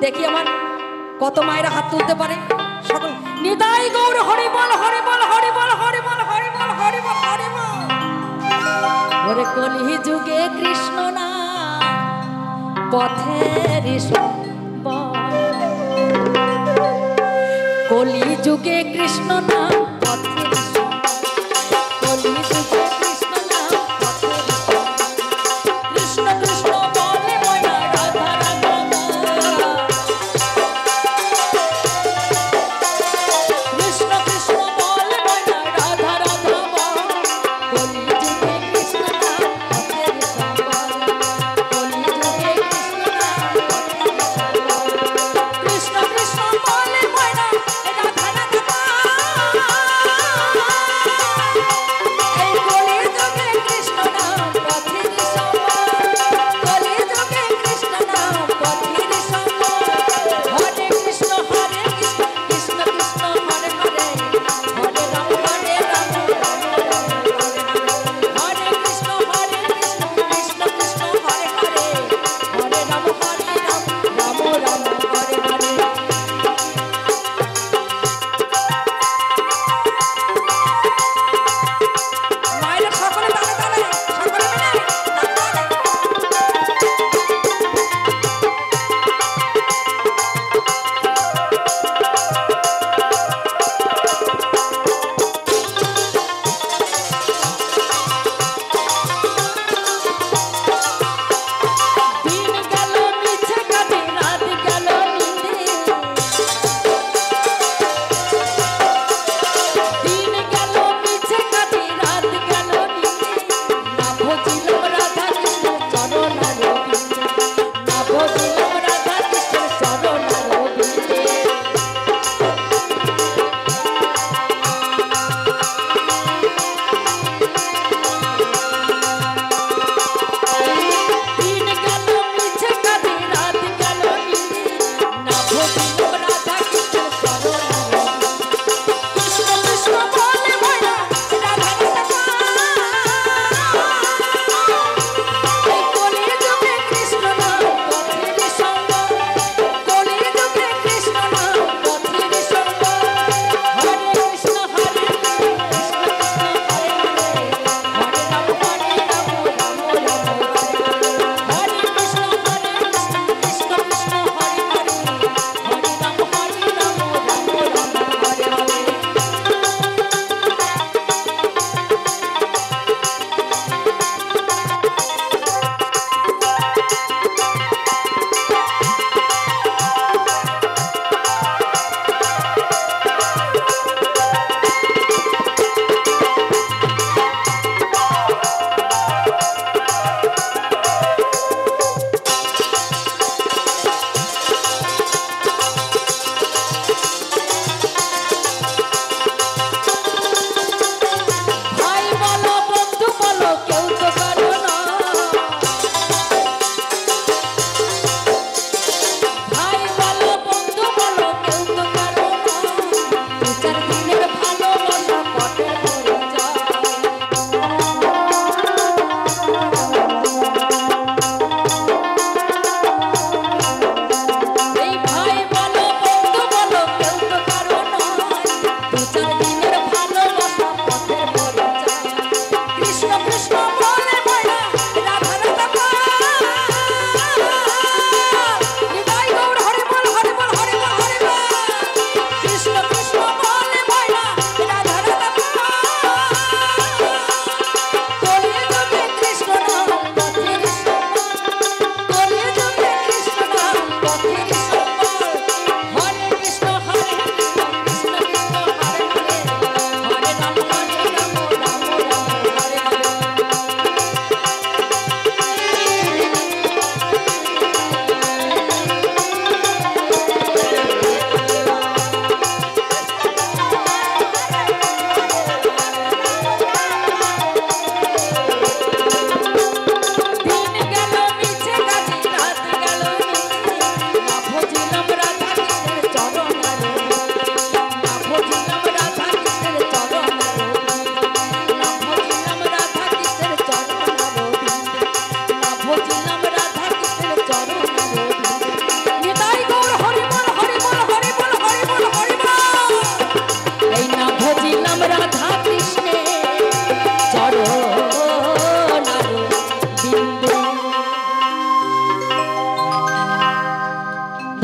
দেখি আমার কত মায়েরা হাত তুলতে পারে। সকল নিতাই গৌর হরি বল হরি বল হরি বল হরি বল হরি বল হরি বল হরি বল। ওরে কলি যুগে কৃষ্ণ না পথের কলি যুগে কৃষ্ণ না পথের কলি যুগে কৃষ্ণ না পথের কৃষ্ণ কৃষ্ণ বলে ময়না রাধা রাধা কৃষ্ণ কৃষ্ণ বলে ময়না রাধা রাধা কলি যুগে কৃষ্ণ না পথের কলি যুগে কৃষ্ণ না কৃষ্ণ কৃষ্ণ বলে ময়না রাধা রাধা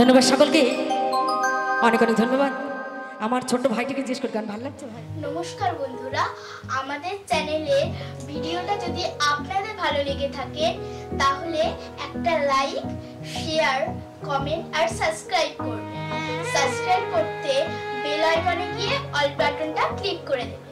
ধন্যবাদ সকলকে, অনেক অনেক ধন্যবাদ। আমার ছোট্ট ভাইটিকে জিজ্ঞেস করে গান ভালো লাগছে ভাই? নমস্কার বন্ধুরা, আমাদের চ্যানেলে ভিডিওটা যদি আপনাদের ভালো লেগে থাকে তাহলে একটা লাইক, শেয়ার, কমেন্ট আর সাবস্ক্রাইব করবেন। সাবস্ক্রাইব করতে বেল আইকনে গিয়ে অল বাটনটা ক্লিক করে দেবেন।